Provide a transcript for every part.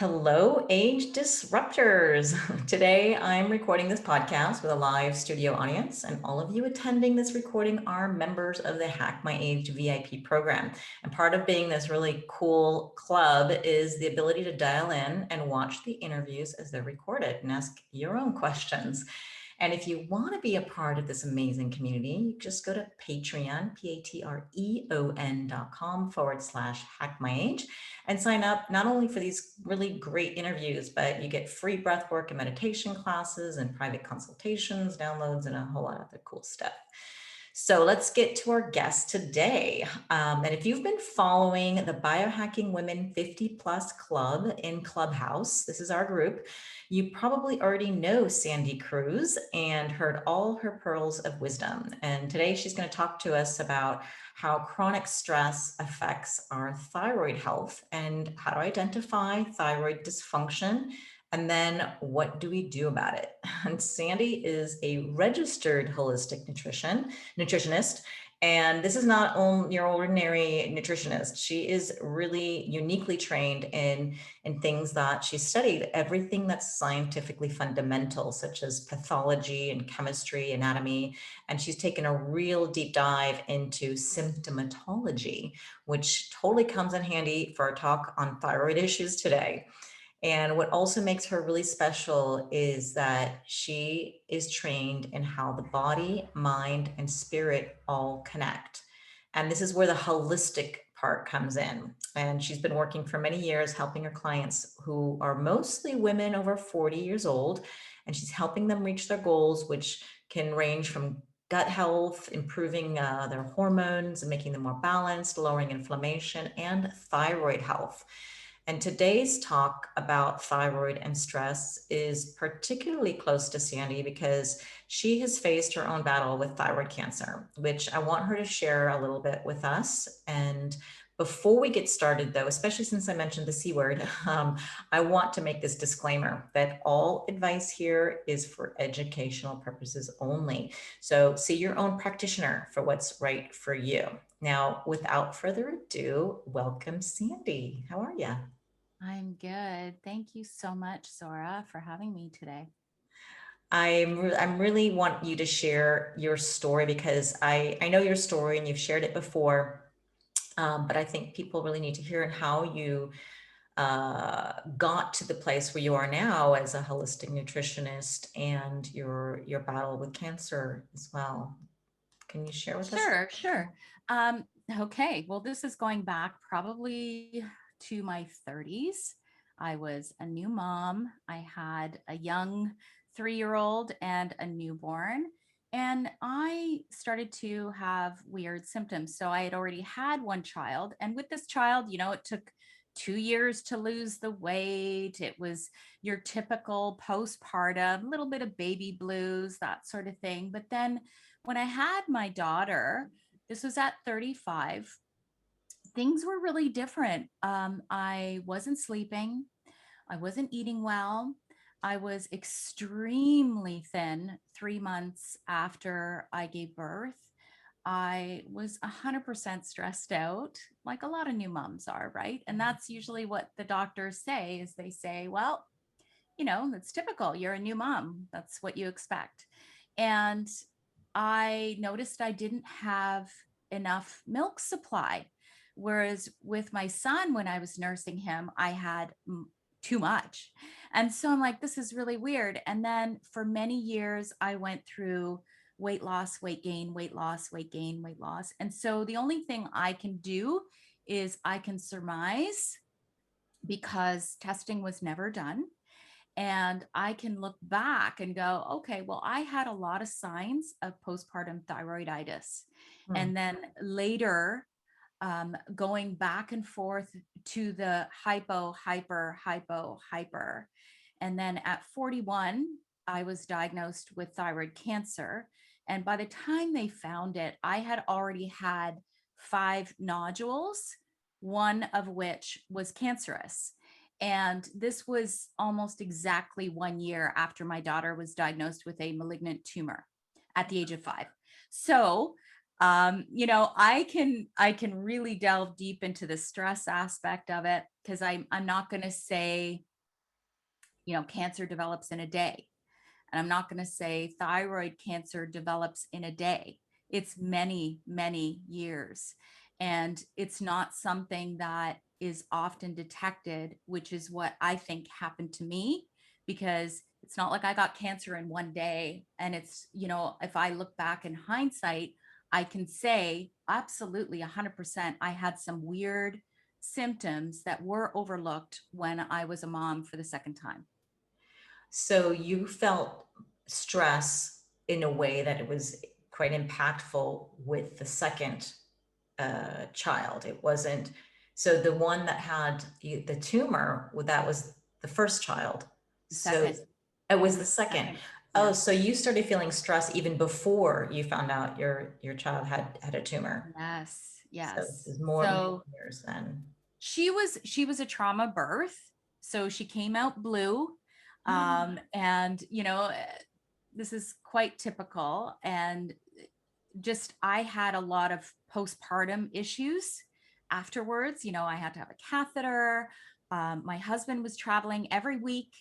Hello, age disruptors. Today, I'm recording this podcast with a live studio audience, and all of you attending this recording are members of the Hack My Age VIP program. And part of being this really cool club is the ability to dial in and watch the interviews as they're recorded and ask your own questions. And if you want to be a part of this amazing community, you just go to Patreon, patreon.com/hackmyage and sign up not only for these really great interviews, but you get free breathwork and meditation classes and private consultations, downloads, and a whole lot of other cool stuff. So let's get to our guest today. And if you've been following the Biohacking Women 50 Plus Club in Clubhouse, this is our group, you probably already know Sandy Kruse and heard all her pearls of wisdom. And today she's going to talk to us about how chronic stress affects our thyroid health and how to identify thyroid dysfunction. And then what do we do about it? And Sandy is a registered holistic nutritionist. And this is not your ordinary nutritionist. She is really uniquely trained in things that she studied, everything that's scientifically fundamental, such as pathology and chemistry, anatomy. And she's taken a real deep dive into symptomatology, which totally comes in handy for our talk on thyroid issues today. And what also makes her really special is that she is trained in how the body, mind, and spirit all connect. And this is where the holistic part comes in. And she's been working for many years helping her clients who are mostly women over 40 years old. And she's helping them reach their goals, which can range from gut health, improving their hormones and making them more balanced, lowering inflammation, and thyroid health. And today's talk about thyroid and stress is particularly close to Sandy because she has faced her own battle with thyroid cancer, which I want her to share a little bit with us. And before we get started, though, especially since I mentioned the C word, I want to make this disclaimer that all advice here is for educational purposes only. So see your own practitioner for what's right for you. Now, without further ado, welcome, Sandy. How are you? I'm good. Thank you so much, Zora, for having me today. I'm really want you to share your story because I know your story and you've shared it before, but I think people really need to hear how you got to the place where you are now as a holistic nutritionist and your battle with cancer as well. Can you share with us? Sure. Okay. Well, this is going back probably to my 30s. I was a new mom. I had a young 3-year-old and a newborn. And I started to have weird symptoms. So I had already had one child. And with this child, it took 2 years to lose the weight. It was your typical postpartum, little bit of baby blues, that sort of thing. But then when I had my daughter, this was at 35, things were really different. I wasn't sleeping, I wasn't eating well. I was extremely thin 3 months after I gave birth. I was 100% stressed out, like a lot of new moms are, right? And that's usually what the doctors say is they say, well, that's typical. You're a new mom. That's what you expect. And I noticed I didn't have enough milk supply. Whereas with my son, when I was nursing him, I had too much. And so I'm like, this is really weird. And then for many years, I went through weight loss, weight gain, weight loss, weight gain, weight loss. And so the only thing I can do is I can surmise because testing was never done. And I can look back and go, okay, well, I had a lot of signs of postpartum thyroiditis. Hmm. And then later, going back and forth to the hyper. And then at 41, I was diagnosed with thyroid cancer. And by the time they found it, I had already had 5 nodules, one of which was cancerous. And this was almost exactly 1 year after my daughter was diagnosed with a malignant tumor at the age of 5. So, I can really delve deep into the stress aspect of it because I'm not going to say cancer develops in a day. And I'm not going to say thyroid cancer develops in a day. It's many, many years. And it's not something that is often detected, which is what I think happened to me, because it's not like I got cancer in one day. And it's, if I look back in hindsight, I can say absolutely 100% I had some weird symptoms that were overlooked when I was a mom for the second time. So you felt stress in a way that it was quite impactful with the second child. It wasn't, so the one that had the tumor, well, that was the first child. The So second, it it was was the the second. second. Oh, Yeah. so you started feeling stress even before you found out your child had a tumor. Yes. So this Yes. is more So years then. she was a trauma birth. So she came out blue. And this is quite typical. And just I had a lot of postpartum issues afterwards. I had to have a catheter. My husband was traveling every week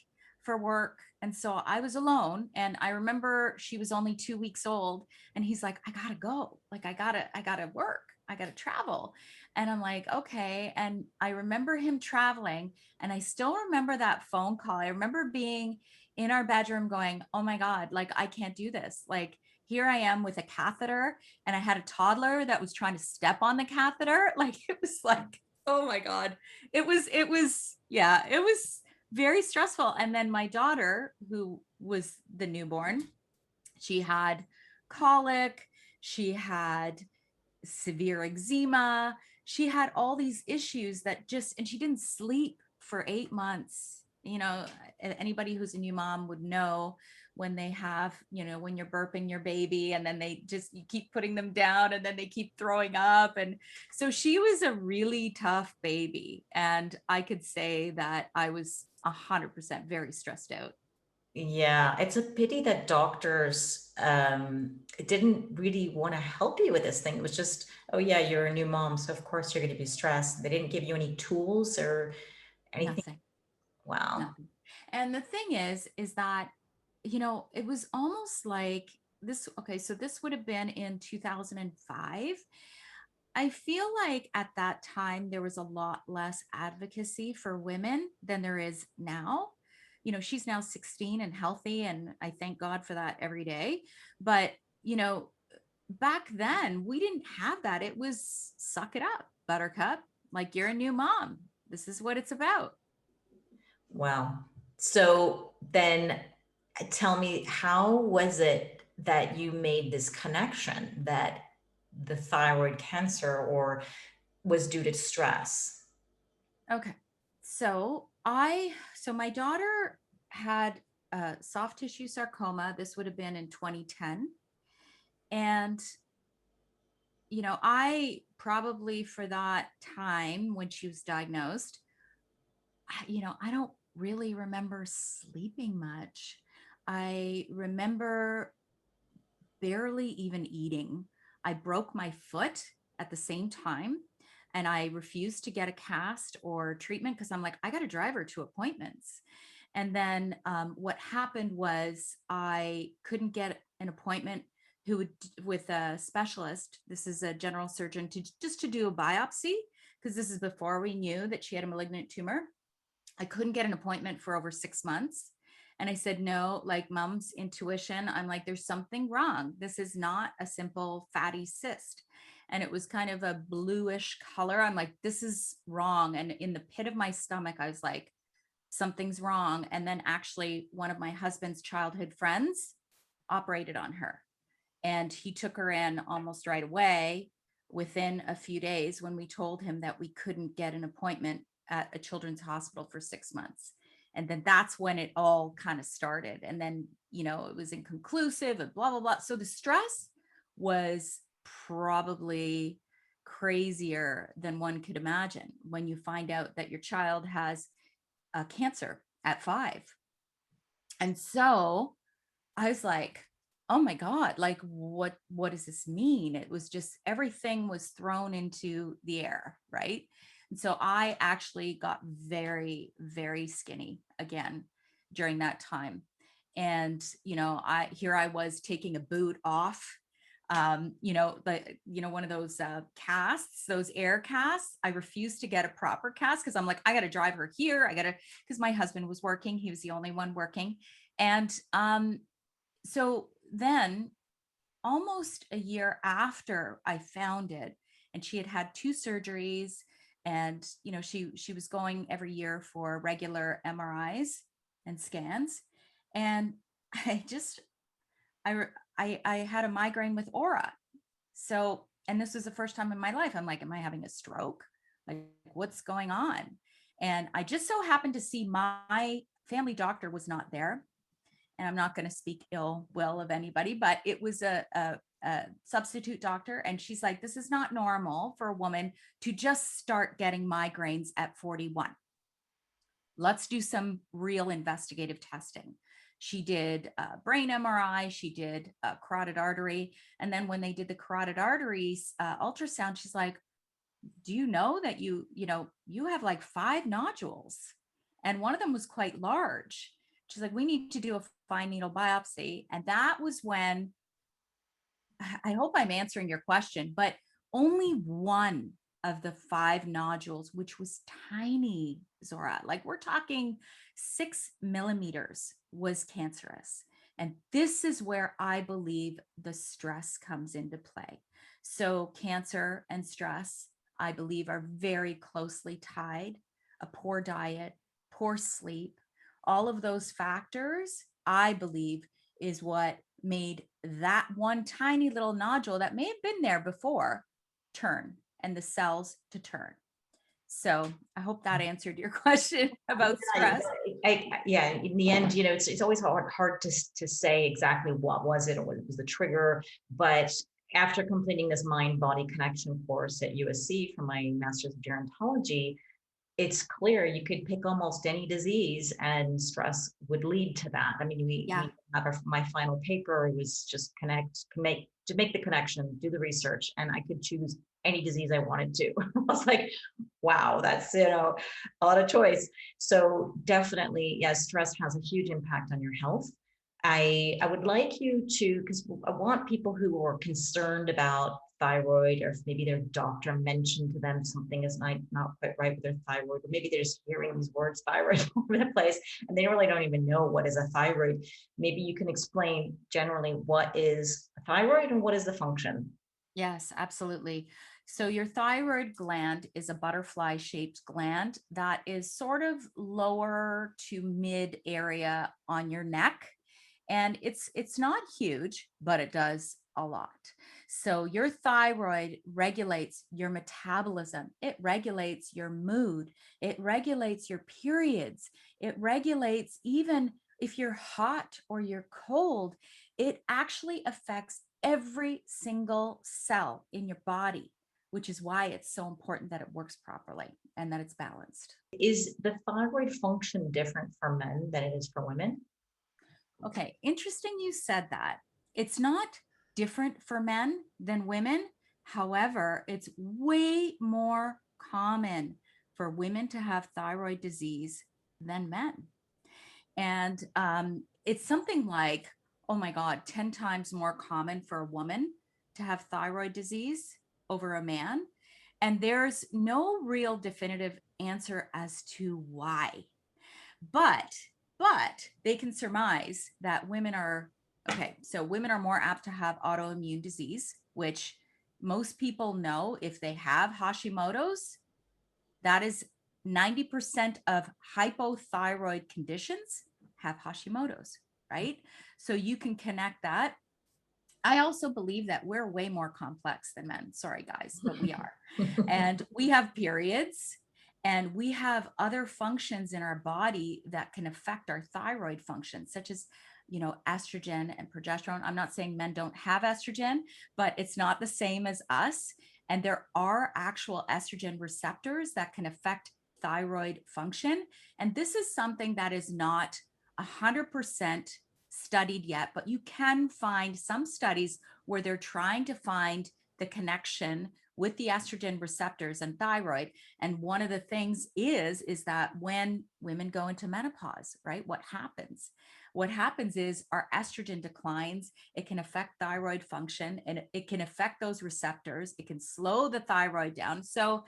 for work. And so I was alone. And I remember she was only 2 weeks old. And he's like, I gotta go. Like, I gotta work. I gotta travel. And I'm like, okay. And I remember him traveling. And I still remember that phone call. I remember being in our bedroom going, oh my God, like I can't do this. Like, here I am with a catheter, and I had a toddler that was trying to step on the catheter. Like, it was like, oh my God. Yeah, it was very stressful. And then my daughter, who was the newborn, she had colic, she had severe eczema, she had all these issues and she didn't sleep for 8 months. Anybody who's a new mom would know when they have, when you're burping your baby and then you keep putting them down and then they keep throwing up. And so she was a really tough baby. And I could say that I was 100% very stressed out. Yeah, it's a pity that doctors didn't really want to help you with this thing. It was just, oh yeah, you're a new mom, so of course you're going to be stressed. They didn't give you any tools or anything. Nothing. Wow. Nothing. And the thing is that, it was almost like this. Okay. So this would have been in 2005. I feel like at that time, there was a lot less advocacy for women than there is now. She's now 16 and healthy, and I thank God for that every day. But, you know, back then, we didn't have that. It was suck it up, buttercup. Like, you're a new mom. This is what it's about. Wow. So then tell me, how was it that you made this connection that the thyroid cancer or was due to stress? Okay. So my daughter had soft tissue sarcoma. This would have been in 2010. And, I probably for that time when she was diagnosed, I don't really remember sleeping much. I remember barely even eating. I broke my foot at the same time, and I refused to get a cast or treatment because I'm like, I got to drive her to appointments. And then what happened was I couldn't get an appointment who would with a specialist. This is a general surgeon to do a biopsy, because this is before we knew that she had a malignant tumor. I couldn't get an appointment for over 6 months. And I said, no, like mom's intuition. I'm like, there's something wrong. This is not a simple fatty cyst. And it was kind of a bluish color. I'm like, this is wrong. And in the pit of my stomach, I was like, something's wrong. And then actually, one of my husband's childhood friends operated on her, and he took her in almost right away within a few days when we told him that we couldn't get an appointment at a children's hospital for 6 months. And then that's when it all kind of started. And then, it was inconclusive and blah, blah, blah. So the stress was probably crazier than one could imagine when you find out that your child has a cancer at 5. And so I was like, oh my God, like what does this mean? It was just everything was thrown into the air, right? And so I actually got very, very skinny again. during that time. And, I was taking a boot off, one of those casts, those air casts. I refused to get a proper cast because I'm like, I got to drive her here. Because my husband was working. He was the only one working. And so then almost a year after I found it, and she had had 2 surgeries, and she was going every year for regular MRIs and scans, and I just I had a migraine with aura. So, and this was the first time in my life I'm like, am I having a stroke? Like, what's going on? And I just so happened to see my family doctor was not there, and I'm not going to speak ill will of anybody, but it was a substitute doctor. And she's like, this is not normal for a woman to just start getting migraines at 41. Let's do some real investigative testing. She did a brain MRI, she did a carotid artery. And then when they did the carotid arteries ultrasound, she's like, do you know that you have like 5 nodules? And one of them was quite large. She's like, we need to do a fine needle biopsy. And that was when, I hope I'm answering your question, but only one of the 5 nodules, which was tiny, Zora, like we're talking 6 millimeters, was cancerous. And this is where I believe the stress comes into play. So cancer and stress, I believe, are very closely tied. A poor diet, poor sleep, all of those factors, I believe, is what made that one tiny little nodule that may have been there before turn, and the cells to turn. So I hope that answered your question about stress. Yeah, in the end, it's always hard to say exactly what was it or what was the trigger. But after completing this mind-body connection course at USC for my master's of gerontology, it's clear you could pick almost any disease and stress would lead to that. I mean, we have my final paper was just make the connection, do the research, and I could choose any disease I wanted to. I was like, wow, that's, a lot of choice. So definitely, yes, stress has a huge impact on your health. I would like you to, because I want people who are concerned about thyroid, or if maybe their doctor mentioned to them something is not quite right with their thyroid, or maybe they're just hearing these words thyroid all over the place and they really don't even know what is a thyroid. Maybe you can explain generally what is a thyroid and what is the function. Yes, absolutely. So your thyroid gland is a butterfly shaped gland that is sort of lower to mid area on your neck. And it's not huge, but it does a lot. So your thyroid regulates your metabolism. It regulates your mood. It regulates your periods. It regulates even if you're hot or you're cold. It actually affects every single cell in your body, which is why it's so important that it works properly and that it's balanced. Is the thyroid function different for men than it is for women? Okay, interesting you said that. It's not different for men than women. However, it's way more common for women to have thyroid disease than men. And it's something like, oh my God, 10 times more common for a woman to have thyroid disease over a man. And there's no real definitive answer as to why. But they can surmise that women are okay. So women are more apt to have autoimmune disease, which most people know if they have Hashimoto's, that is 90% of hypothyroid conditions have Hashimoto's, right? So you can connect that. I also believe that we're way more complex than men. Sorry, guys, but we are. And we have periods and we have other functions in our body that can affect our thyroid function, such as, estrogen and progesterone. I'm not saying men don't have estrogen, but it's not the same as us. And there are actual estrogen receptors that can affect thyroid function. And this is something that is not 100% studied yet, but you can find some studies where they're trying to find the connection with the estrogen receptors and thyroid. And one of the things is that when women go into menopause, right, what happens? What happens is our estrogen declines. It can affect thyroid function, and it can affect those receptors. It can slow the thyroid down. So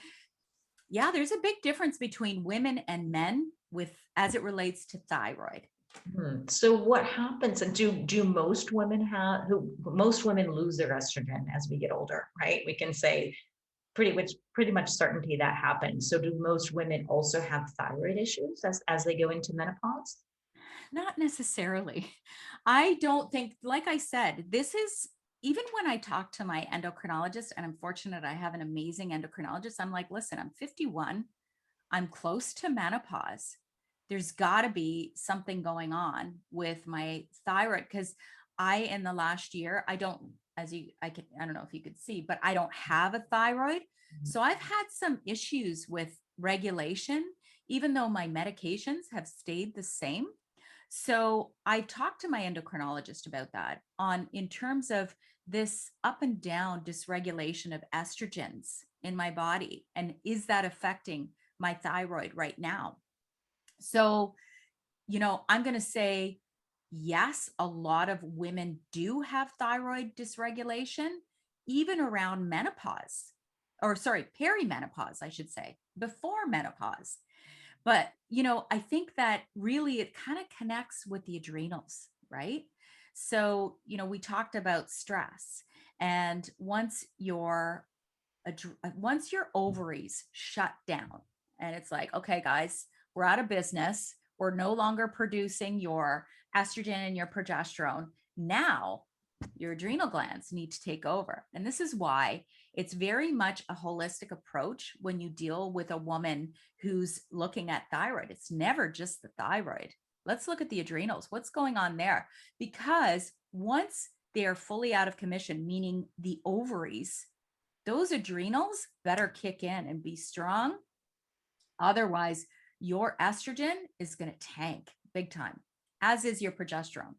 yeah, there's a big difference between women and men with as it relates to thyroid. So what happens, and do most women lose their estrogen as we get older, right? We can say pretty much certainty that happens. So do most women also have thyroid issues as they go into menopause? Not necessarily. I don't think, like I said, this is even when I talk to my endocrinologist, and I'm fortunate I have an amazing endocrinologist. I'm like, listen, I'm 51. I'm close to menopause. There's got to be something going on with my thyroid because in the last year, I don't, I don't know if you could see, but I don't have a thyroid. So I've had some issues with regulation, even though my medications have stayed the same. So I talked to my endocrinologist about that in terms of this up and down dysregulation of estrogens in my body. And is that affecting my thyroid right now? So, I'm going to say, yes, a lot of women do have thyroid dysregulation, even around menopause, or sorry, perimenopause, I should say, before menopause. But, I think that really it kind of connects with the adrenals, right? So, we talked about stress. And once your ovaries shut down and it's like, okay, guys, we're out of business. We're no longer producing your estrogen and your progesterone. Now your adrenal glands need to take over. And this is why it's very much a holistic approach when you deal with a woman who's looking at thyroid. It's never just the thyroid. Let's look at the adrenals. What's going on there? Because once they're fully out of commission, meaning the ovaries, those adrenals better kick in and be strong. Otherwise, your estrogen is going to tank big time, as is your progesterone.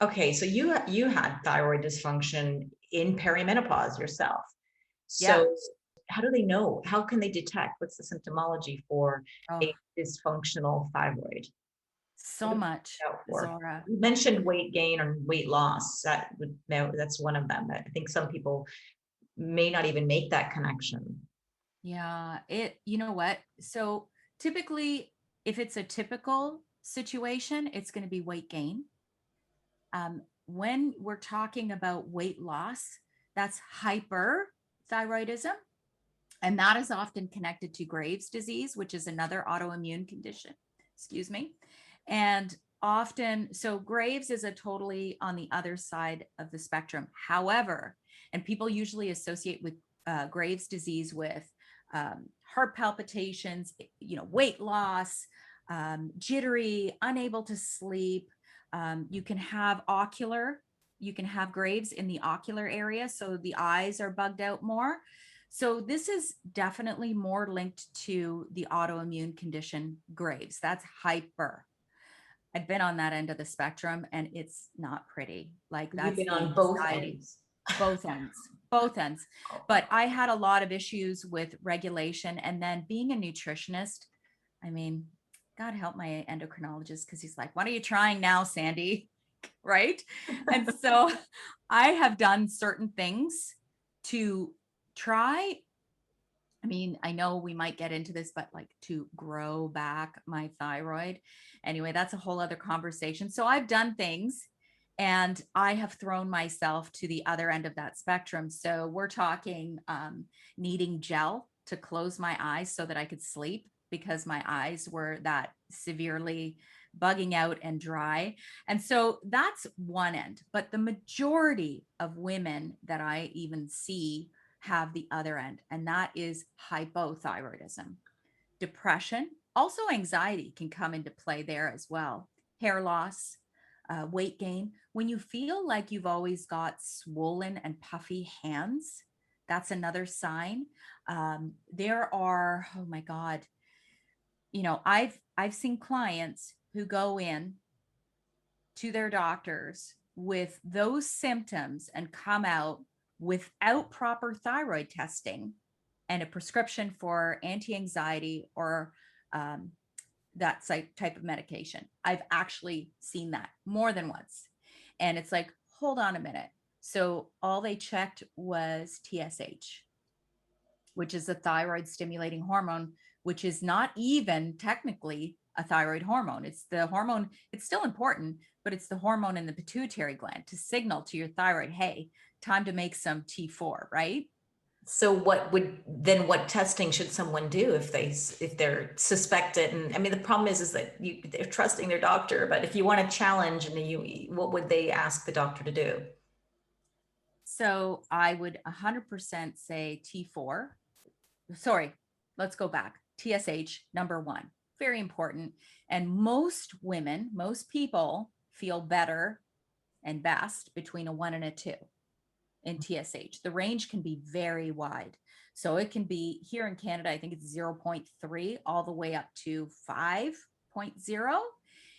Okay, so you had thyroid dysfunction in perimenopause yourself. Yeah. So how do they know? How can they detect? What's the symptomology for Oh, a dysfunctional thyroid? What so do much, we look out for? Zora. You mentioned weight gain or weight loss. That's one of them. I think some people may not even make that connection. Yeah. You know what? So typically, if it's a typical situation, it's going to be weight gain. When we're talking about weight loss, that's hyperthyroidism. And that is often connected to Graves' disease, which is another autoimmune condition. Excuse me. And often, so Graves is a totally on the other side of the spectrum. However, and people usually associate with Graves' disease with heart palpitations, weight loss, jittery, unable to sleep. You can have Graves in the ocular area. So the eyes are bugged out more. So this is definitely more linked to the autoimmune condition Graves. That's hyper. I've been on that end of the spectrum and it's not pretty. Like You've that's been the on both anxiety, ends. both ends, both ends. But I had a lot of issues with regulation. And then being a nutritionist, I mean, God help my endocrinologist because he's like, what are you trying now, Sandy? Right. And so I have done certain things to try. I mean, I know we might get into this, but like to grow back my thyroid. Anyway, that's a whole other conversation. So I've done things and I have thrown myself to the other end of that spectrum. So we're talking needing gel to close my eyes so that I could sleep because my eyes were that severely bugging out and dry. And so that's one end. But the majority of women that I even see have the other end, and that is hypothyroidism. Depression, also anxiety can come into play there as well. Hair loss, weight gain. When you feel like you've always got swollen and puffy hands, that's another sign. There are, oh my God, I've seen clients who go in to their doctors with those symptoms and come out without proper thyroid testing and a prescription for anti-anxiety or that type of medication. I've actually seen that more than once. And it's like, hold on a minute. So all they checked was TSH, which is a thyroid stimulating hormone, which is not even technically a thyroid hormone. It's the hormone, it's still important, but it's the hormone in the pituitary gland to signal to your thyroid, hey, time to make some T4, right? So what testing should someone do if they're suspected? And I mean, the problem is that they're trusting their doctor, but if you want to challenge, and what would they ask the doctor to do? So I would 100% say T4. Sorry, let's go back. TSH, number one, very important. And most women, most people feel better and best between a 1 and a 2 in TSH. The range can be very wide. So it can be here in Canada, I think it's 0.3 all the way up to 5.0.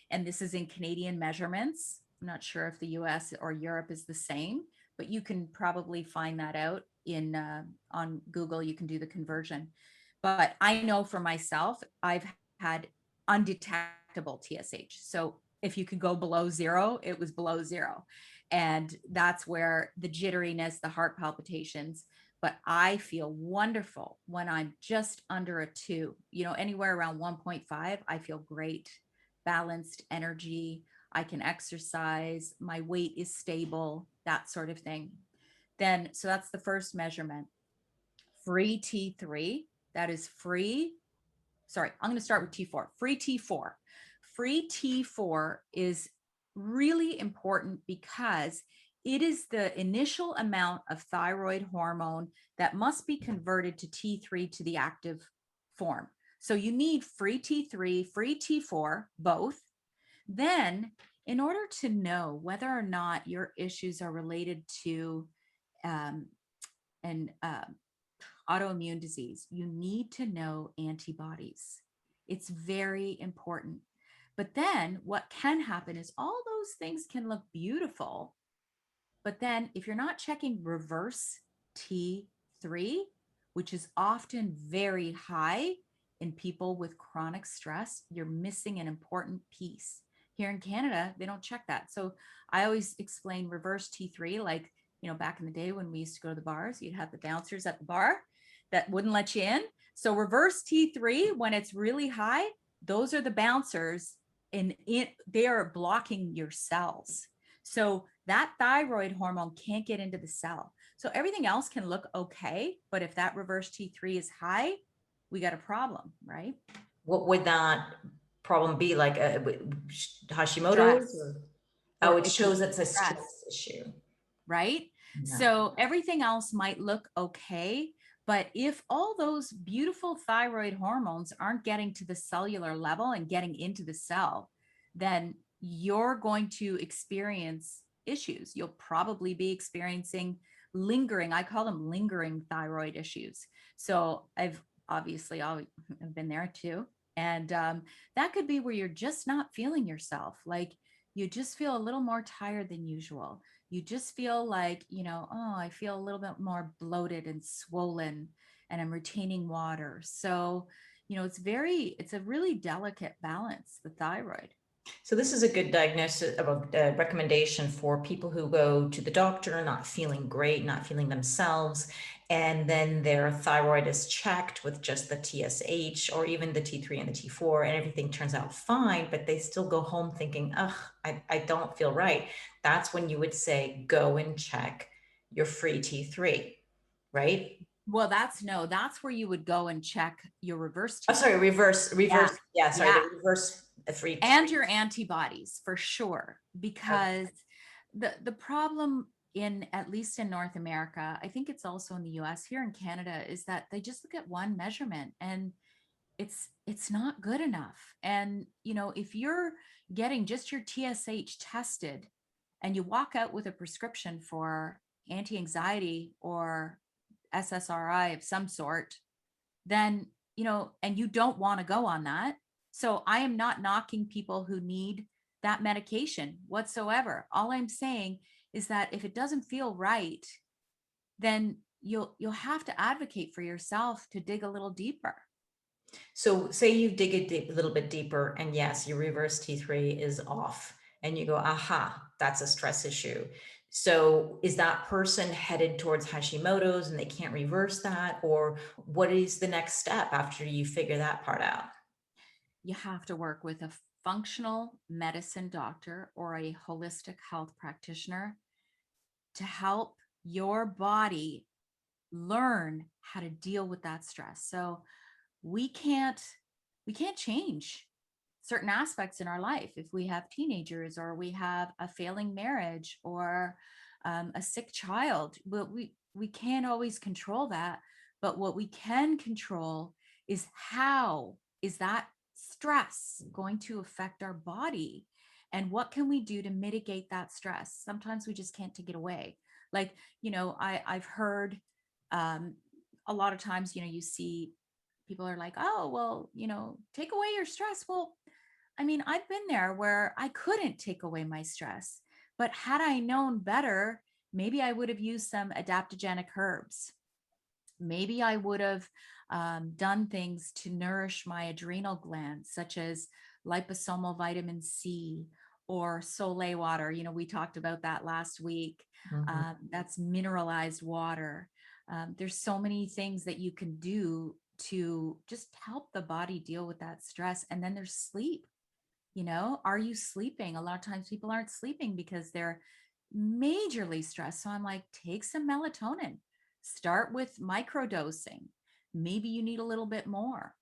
And this is in Canadian measurements. I'm not sure if the US or Europe is the same, but you can probably find that out in on Google. You can do the conversion. But I know for myself, I've had undetectable TSH. So if you could go below 0, it was below 0. And that's where the jitteriness, the heart palpitations, but I feel wonderful when I'm just under a 2, anywhere around 1.5, I feel great, balanced energy. I can exercise, my weight is stable, that sort of thing. Then, so that's the first measurement. Free T3, that is free. Sorry, I'm going to start with T4. Free T4. Free T4 is really important because it is the initial amount of thyroid hormone that must be converted to T3 to the active form. So you need free T3, free T4, both. Then, in order to know whether or not your issues are related to um, an autoimmune disease, you need to know antibodies. It's very important. But then what can happen is all those things can look beautiful. But then if you're not checking reverse T3, which is often very high in people with chronic stress, you're missing an important piece. Here in Canada, they don't check that. So I always explain reverse T3, like, back in the day when we used to go to the bars, you'd have the bouncers at the bar that wouldn't let you in. So reverse T3, when it's really high, those are the bouncers and they are blocking your cells. So that thyroid hormone can't get into the cell. So everything else can look okay, but if that reverse T3 is high, we got a problem, right? What would that problem be? Like Hashimoto's? Stress. Oh, Or it it could shows be it's a stress, stress issue. right? Yeah. So everything else might look okay, but if all those beautiful thyroid hormones aren't getting to the cellular level and getting into the cell, then you're going to experience issues. You'll probably be experiencing lingering, I call them lingering thyroid issues. So I've been there too. And that could be where you're just not feeling yourself. Like you just feel a little more tired than usual. You just feel like, oh, I feel a little bit more bloated and swollen and I'm retaining water. So, it's a really delicate balance, the thyroid. So this is a good diagnosis of a recommendation for people who go to the doctor, not feeling great, not feeling themselves, and then their thyroid is checked with just the TSH or even the T3 and the T4, and everything turns out fine, but they still go home thinking, ugh, I don't feel right. That's when you would say, go and check your free T3, right? Well, that's where you would go and check your reverse Oh, T3. sorry, reverse. Yeah. Yeah, sorry, Yeah. the reverse free. And your antibodies for sure, because the problem in, at least in North America, I think it's also in the US, here in Canada, is that they just look at one measurement and it's not good enough. And if you're getting just your TSH tested and you walk out with a prescription for anti-anxiety or SSRI of some sort, then, and you don't want to go on that. So I am not knocking people who need that medication whatsoever. All I'm saying is that if it doesn't feel right, then you'll have to advocate for yourself to dig a little deeper. So say you dig a little bit deeper and yes, your reverse T3 is off and you go, aha, that's a stress issue. So is that person headed towards Hashimoto's and they can't reverse that? Or what is the next step after you figure that part out? You have to work with a functional medicine doctor or a holistic health practitioner to help your body learn how to deal with that stress. So we can't we can't change certain aspects in our life if we have teenagers or we have a failing marriage or a sick child. But we can't always control that. But what we can control is how is that stress going to affect our body, and what can we do to mitigate that stress? Sometimes we just can't take it away. Like, I've heard um, a lot of times, you see people are like, oh, well, take away your stress. Well, I mean, I've been there where I couldn't take away my stress, but had I known better, maybe I would have used some adaptogenic herbs. Maybe I would have done things to nourish my adrenal glands, such as liposomal vitamin C or Soleil water. We talked about that last week. Mhm. That's mineralized water. There's so many things that you can do to just help the body deal with that stress. And then there's sleep. Are you sleeping? A lot of times people aren't sleeping because they're majorly stressed. So I'm like, take some melatonin, start with microdosing. Maybe you need a little bit more,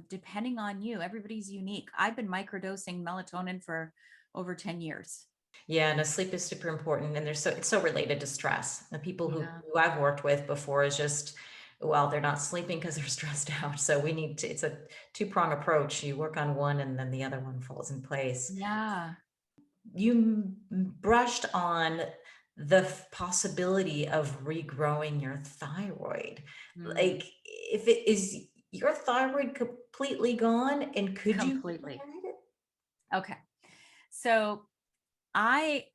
depending on you. Everybody's unique. I've been microdosing melatonin for over 10 years. Yeah, no, sleep is super important, and it's so related to stress. The people Yeah. who I've worked with before is just, well, they're not sleeping because they're stressed out. So we need to, it's a two-prong approach. You work on one and then the other one falls in place. Yeah. You brushed on the possibility of regrowing your thyroid. Mm, Like, if it is your thyroid completely gone, and could you completely. regenerate it? Okay. So I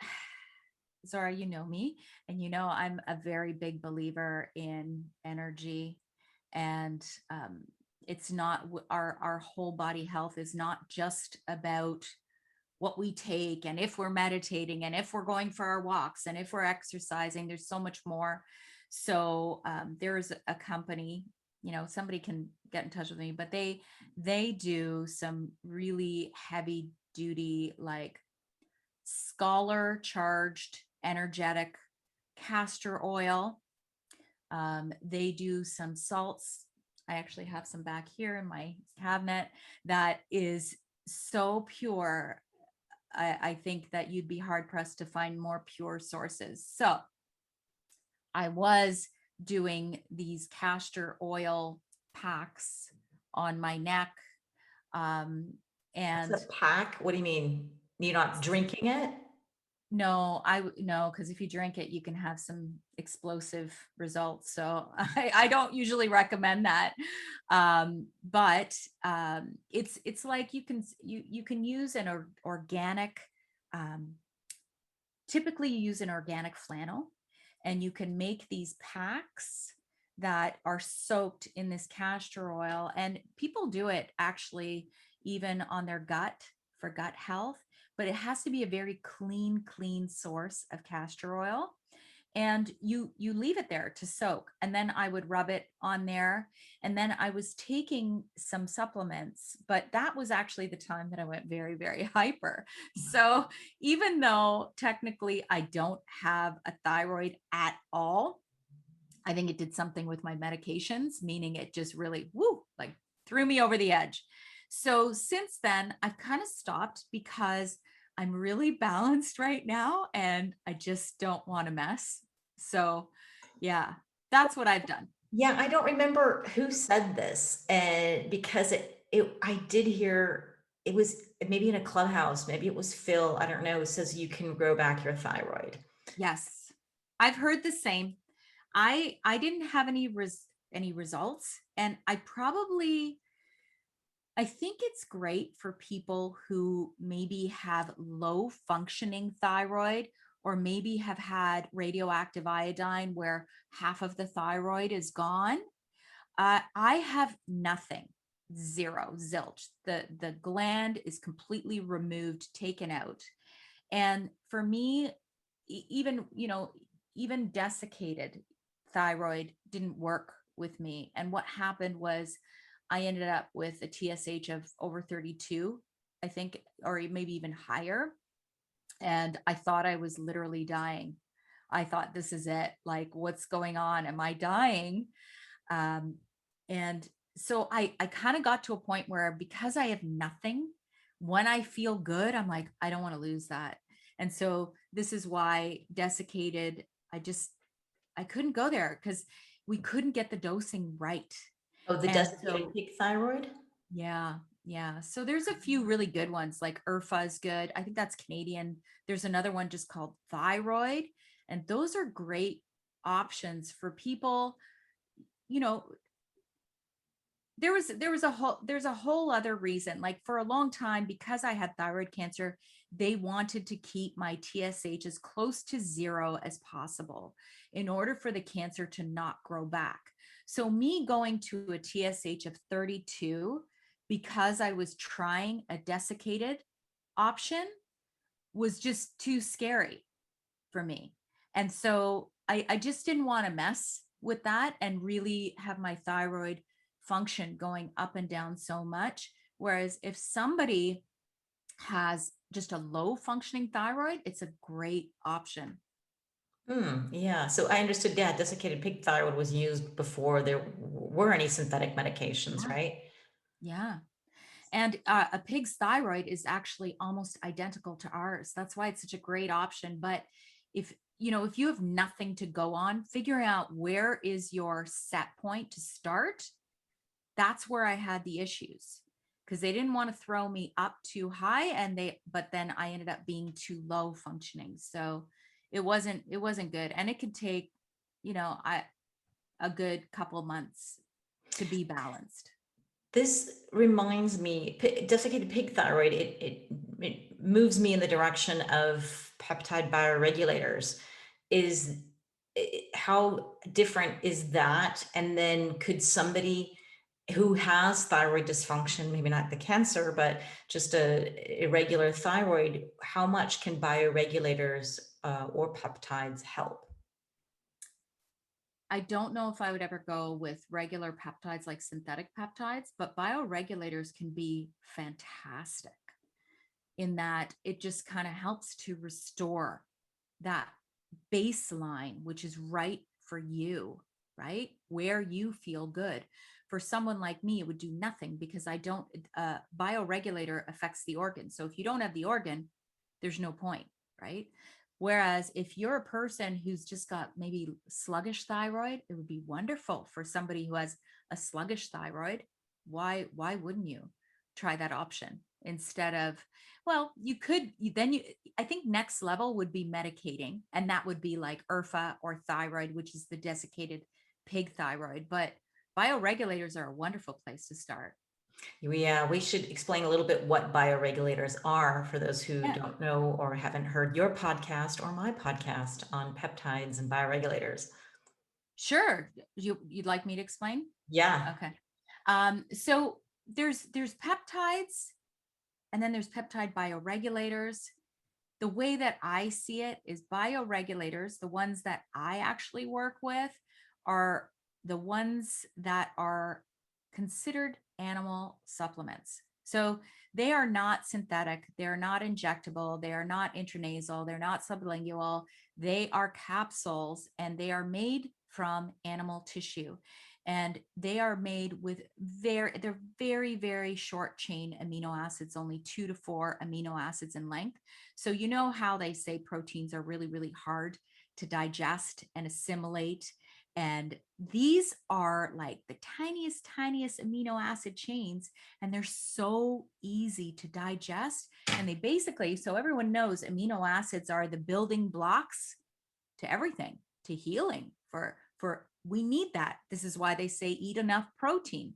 Zara, you know me, and I'm a very big believer in energy, and it's not our whole body health is not just about what we take and if we're meditating and if we're going for our walks and if we're exercising. There's so much more. So there is a company, somebody can get in touch with me, but they do some really heavy duty, like scholar charged energetic castor oil. They do some salts. I actually have some back here in my cabinet that is so pure. I think that you'd be hard pressed to find more pure sources. So I was doing these castor oil packs on my neck. Um, That's and a pack? What do you mean? You're not drinking it? No, no, because if you drink it, you can have some explosive results. So I don't usually recommend that. But it's like you can use an organic. Um, Typically, you use an organic flannel, and you can make these packs that are soaked in this castor oil. And people do it actually even on their gut for gut health, but it has to be a very clean source of castor oil. And you leave it there to soak, and then I would rub it on there. And then I was taking some supplements, but that was actually the time that I went very, very hyper. So even though technically I don't have a thyroid at all, I think it did something with my medications, meaning it just really like threw me over the edge. So since then, I've kind of stopped because I'm really balanced right now and I just don't want to mess. So yeah, that's what I've done. Yeah, I don't remember who said this, and because I did hear it was maybe in a clubhouse, maybe it was Phil, I don't know, says you can grow back your thyroid. Yes. I've heard the same. I didn't have any results, and I think it's great for people who maybe have low functioning thyroid or maybe have had radioactive iodine where half of the thyroid is gone. I have nothing, zero, zilch. The gland is completely removed, taken out. And for me, even, even desiccated thyroid didn't work with me. And what happened was I ended up with a TSH of over 32, I think, or maybe even higher. And I thought I was literally dying. I thought, this is it. Like, what's going on? Am I dying? Um, and so I kind of got to a point where, because I have nothing, when I feel good, I'm like, I don't want to lose that. And so this is why desiccated, I couldn't go there because we couldn't get the dosing right. Oh, the And desiccated so, pig thyroid? yeah, yeah. So there's a few really good ones, like IRFA is good. I think that's Canadian. There's another one just called Thyroid. And those are great options for people, you know, there's a whole other reason. Like, for a long time, because I had thyroid cancer, they wanted to keep my TSH as close to zero as possible in order for the cancer to not grow back. So me going to a TSH of 32 because I was trying a desiccated option was just too scary for me. And so I just didn't want to mess with that and really have my thyroid function going up and down so much. Whereas if somebody has just a low functioning thyroid, it's a great option. Yeah. So I understood, yeah, desiccated pig thyroid was used before there were any synthetic medications, Yeah. right? Yeah. And a pig's thyroid is actually almost identical to ours. That's why it's such a great option. But if if you have nothing to go on, figuring out where is your set point to start, that's where I had the issues, because they didn't want to throw me up too high, but then I ended up being too low functioning. So it wasn't good. And it could take, I a good couple of months to be balanced. This reminds me, desiccated pig thyroid, it moves me in the direction of peptide bioregulators. Is How different is that? And then could somebody who has thyroid dysfunction, maybe not the cancer, but just a irregular thyroid, how much can bioregulators or peptides help? I don't know if I would ever go with regular peptides like synthetic peptides, but bioregulators can be fantastic in that it just kind of helps to restore that baseline, which is right for you, right? Where you feel good. For someone like me, it would do nothing because I don't, bioregulator affects the organ. So if you don't have the organ, there's no point, right? Whereas if you're a person who's just got maybe sluggish thyroid, it would be wonderful for somebody who has a sluggish thyroid. Why wouldn't you try that option instead of, well, you could, I think next level would be medicating, and that would be like IRFA or thyroid, which is the desiccated pig thyroid. But bioregulators are a wonderful place to start. Yeah, we should explain a little bit what bioregulators are for those who Yeah, don't know or haven't heard your podcast or my podcast on peptides and bioregulators. sure. You'd like me to explain? Yeah. Okay. So there's peptides, and then there's peptide bioregulators. The way that I see it is bioregulators, the ones that I actually work with, are the ones that are considered animal supplements. So they are not synthetic, they're not injectable, they are not intranasal, they're not sublingual, they are capsules, and they are made from animal tissue. And they are made with they're very, very short chain amino acids, only 2 to 4 amino acids in length. So you know how they say proteins are really, really hard to digest and assimilate. And these are like the tiniest, tiniest amino acid chains, and they're so easy to digest. And they basically, so everyone knows amino acids are the building blocks to everything, to healing, for we need that. This is why they say eat enough protein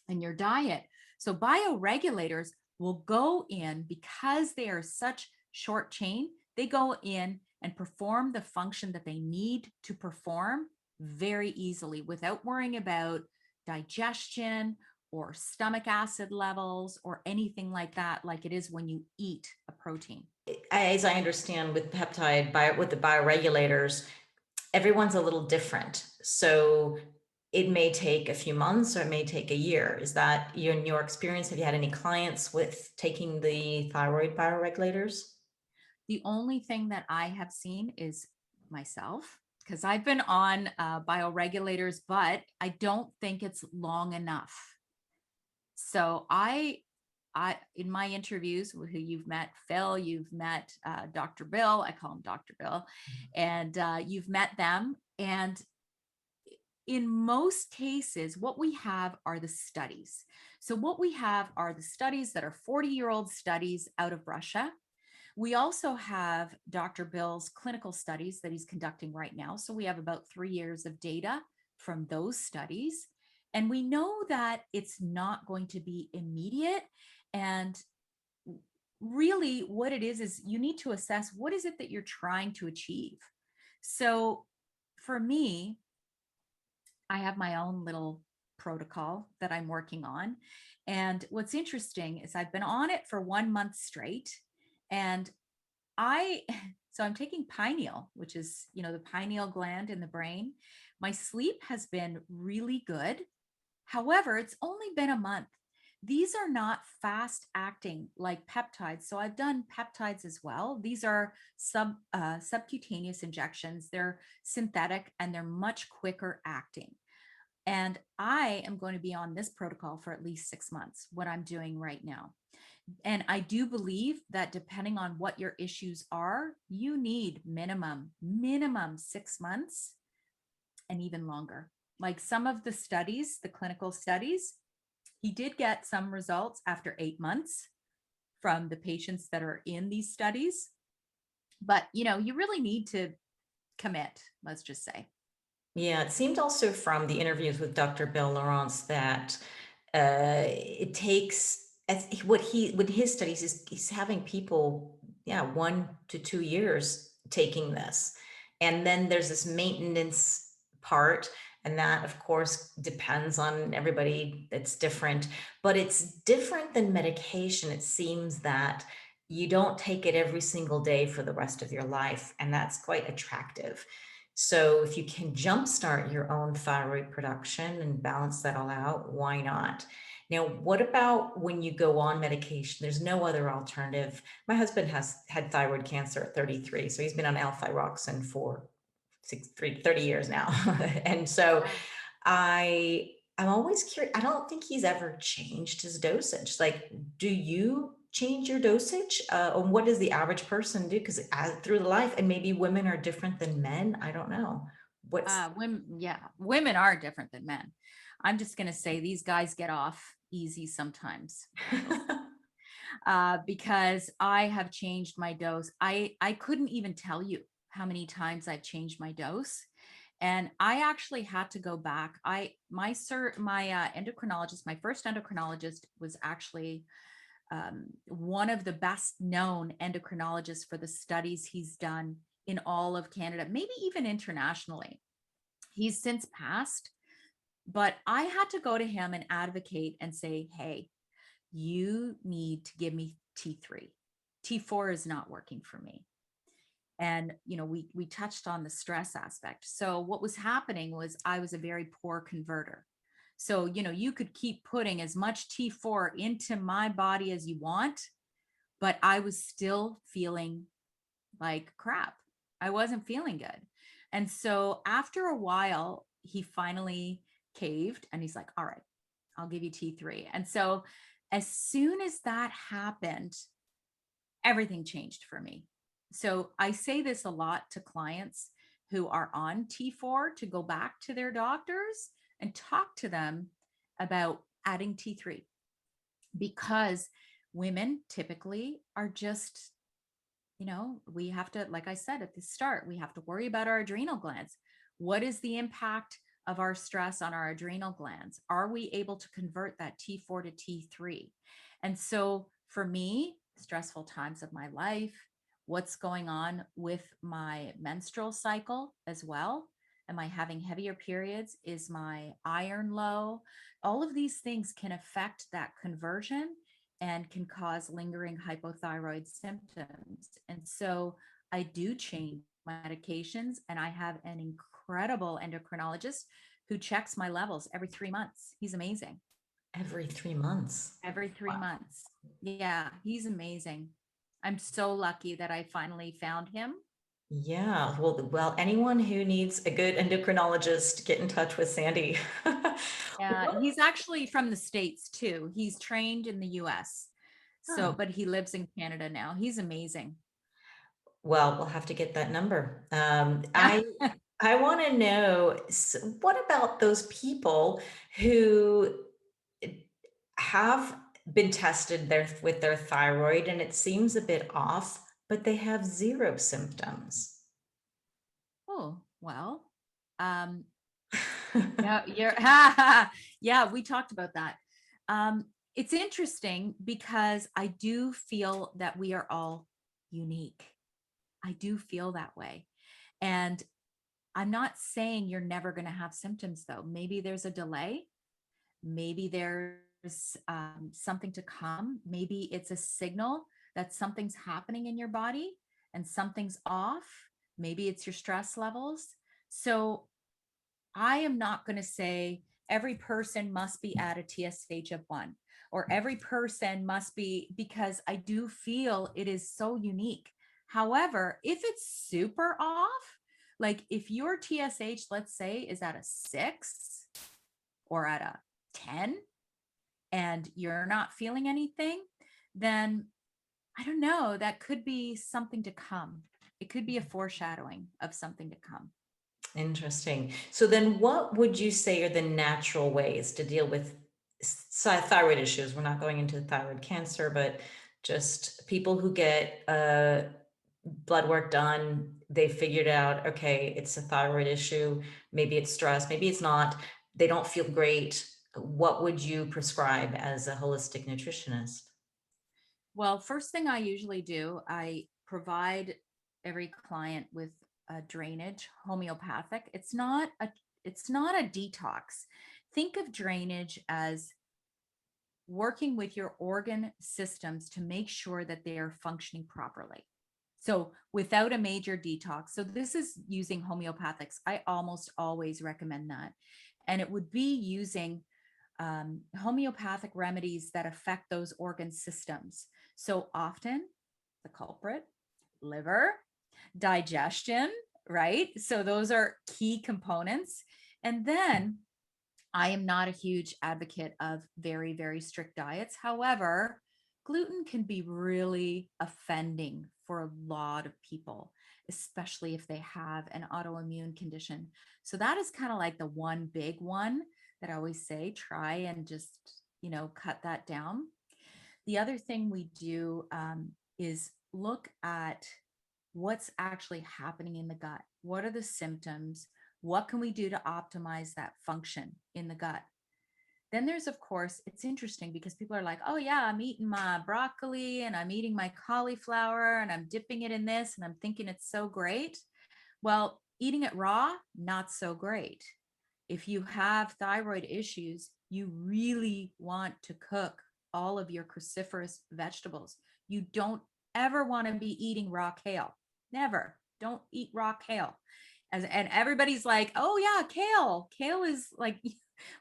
in your diet. So bioregulators will go in, because they are such short chain, they go in and perform the function that they need to perform very easily without worrying about digestion or stomach acid levels or anything like that, like it is when you eat a protein. As I understand with peptide, with the bioregulators, everyone's a little different. So it may take a few months or it may take a year. Is that in your experience? Have you had any clients with taking the thyroid bioregulators? The only thing that I have seen is myself, because I've been on bioregulators, but I don't think it's long enough. So in my interviews with who you've met, Phil, you've met Dr. Bill, I call him Dr. Bill, and you've met them. And in most cases, what we have are the studies. So what we have are the studies that are 40-year-old studies out of Russia. We also have Dr. Bill's clinical studies that he's conducting right now. So we have about 3 years of data from those studies. And we know that it's not going to be immediate. And really what it is you need to assess what is it that you're trying to achieve. So for me, I have my own little protocol that I'm working on. And what's interesting is I've been on it for 1 month straight. And so I'm taking pineal, which is, the pineal gland in the brain. My sleep has been really good. However, it's only been a month. These are not fast acting like peptides. So I've done peptides as well. These are subcutaneous injections. They're synthetic and they're much quicker acting. And I am going to be on this protocol for at least 6 months, what I'm doing right now. And I do believe that depending on what your issues are, you need minimum 6 months and even longer. Like some of the studies, the clinical studies, he did get some results after 8 months from the patients that are in these studies. But, you really need to commit, let's just say. Yeah, it seemed also from the interviews with Dr. Bill Lawrence that it takes with his studies is he's having people, yeah, 1 to 2 years taking this, and then there's this maintenance part, and that of course depends on everybody. It's different, but it's different than medication. It seems that you don't take it every single day for the rest of your life, and that's quite attractive. So if you can jumpstart your own thyroid production and balance that all out, why not? Now, what about when you go on medication? There's no other alternative. My husband has had thyroid cancer at 33, so he's been on L-thyroxine for 30 years now. And so I'm always curious. I don't think he's ever changed his dosage. Like, do you change your dosage? Or what does the average person do? Because through the life, and maybe women are different than men. I don't know. What's Women are different than men. I'm just going to say these guys get off easy sometimes. Because I have changed my dose. I couldn't even tell you how many times I've changed my dose. And I actually had to go back. My endocrinologist, my first endocrinologist was actually one of the best known endocrinologists for the studies he's done in all of Canada, maybe even internationally. He's since passed, but I had to go to him and advocate and say, hey, you need to give me T3. T4 is not working for me. And, we touched on the stress aspect. So what was happening was I was a very poor converter. So, you could keep putting as much T4 into my body as you want, but I was still feeling like crap. I wasn't feeling good. And so after a while, he finally caved and he's like, all right, I'll give you T3. And so as soon as that happened, everything changed for me. So I say this a lot to clients who are on T4 to go back to their doctors and talk to them about adding T3, because women typically are just, we have to, like I said at the start, we have to worry about our adrenal glands. What is the impact of our stress on our adrenal glands? Are we able to convert that T4 to T3? And so for me, stressful times of my life, what's going on with my menstrual cycle as well. Am I having heavier periods? Is my iron low? All of these things can affect that conversion and can cause lingering hypothyroid symptoms. And so I do change medications, and I have an incredible endocrinologist who checks my levels every 3 months. He's amazing. Every 3 months. Every three Wow. months. Yeah, he's amazing. I'm so lucky that I finally found him. Yeah. Well, anyone who needs a good endocrinologist, get in touch with Sandy. Yeah, he's actually from the States too. He's trained in the US. So, Oh, but he lives in Canada now. He's amazing. well, we'll have to get that number. Yeah. I want to know, what about those people who have been tested with their thyroid and it seems a bit off, but they have zero symptoms? Oh, well. Um, yeah, you're yeah, we talked about that. It's interesting because I do feel that we are all unique. I do feel that way. And I'm not saying you're never going to have symptoms, though. Maybe there's a delay. Maybe there's something to come. Maybe it's a signal that something's happening in your body and something's off. Maybe it's your stress levels. So I am not going to say every person must be at a TSH of 1 or every person must be, because I do feel it is so unique. However, if it's super off, like if your TSH, let's say, is at a 6 or at a 10 and you're not feeling anything, then I don't know, that could be something to come. It could be a foreshadowing of something to come. Interesting. So then what would you say are the natural ways to deal with thyroid issues? We're not going into thyroid cancer, but just people who get blood work done, they figured out, okay, it's a thyroid issue, maybe it's stress, maybe it's not, they don't feel great. What would you prescribe as a holistic nutritionist? Well, first thing I usually do, I provide every client with a drainage, homeopathic. It's not a detox. Think of drainage as working with your organ systems to make sure that they are functioning properly. So without a major detox. So this is using homeopathics. I almost always recommend that. And it would be using homeopathic remedies that affect those organ systems. So often the culprit, liver, digestion, right? So those are key components. And then I am not a huge advocate of very, very strict diets. However, gluten can be really offending for a lot of people, especially if they have an autoimmune condition. So that is kind of like the one big one that I always say, try and just, cut that down. The other thing we do is look at what's actually happening in the gut. What are the symptoms? What can we do to optimize that function in the gut? Then there's, of course, it's interesting because people are like, oh, yeah, I'm eating my broccoli and I'm eating my cauliflower and I'm dipping it in this and I'm thinking it's so great. Well, eating it raw, not so great. If you have thyroid issues, you really want to cook all of your cruciferous vegetables. You don't ever want to be eating raw kale. Never. Don't eat raw kale. And everybody's like, oh, yeah, kale. Kale is like,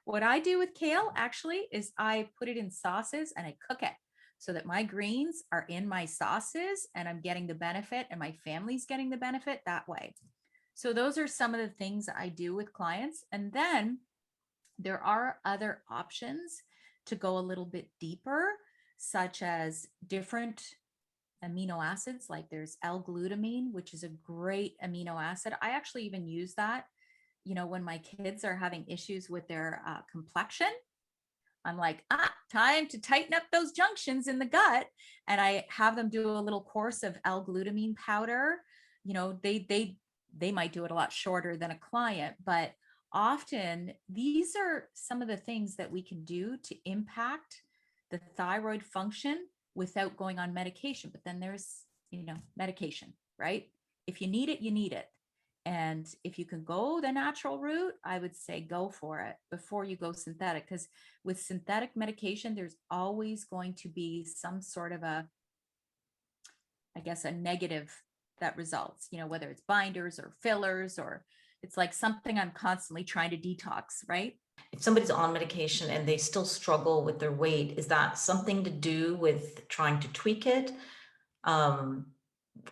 what I do with kale actually is I put it in sauces and I cook it so that my greens are in my sauces and I'm getting the benefit and my family's getting the benefit that way. So those are some of the things I do with clients. And then there are other options to go a little bit deeper, such as different amino acids. Like there's L-Glutamine, which is a great amino acid. I actually even use that, when my kids are having issues with their complexion. I'm like, time to tighten up those junctions in the gut. And I have them do a little course of L-Glutamine powder. They might do it a lot shorter than a client, but often these are some of the things that we can do to impact the thyroid function without going on medication. But then there's medication, right? If you need it, you need it. And if you can go the natural route, I would say go for it before you go synthetic. Because with synthetic medication, there's always going to be some sort of a negative that results, whether it's binders or fillers, or it's like something I'm constantly trying to detox, right? If somebody's on medication and they still struggle with their weight, is that something to do with trying to tweak it? Um,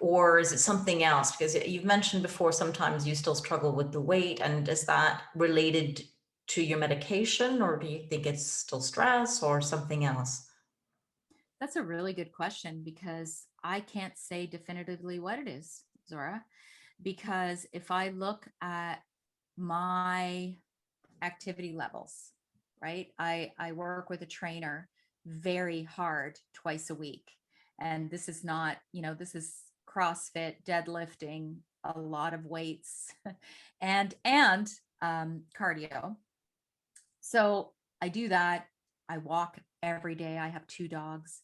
or is it something else? Because you've mentioned before, sometimes you still struggle with the weight, and is that related to your medication, or do you think it's still stress or something else? That's a really good question, because I can't say definitively what it is, Zora, because if I look at my activity levels, right? I work with a trainer very hard twice a week. And this is not, this is CrossFit, deadlifting, a lot of weights and cardio. So I do that. I walk every day. I have 2 dogs.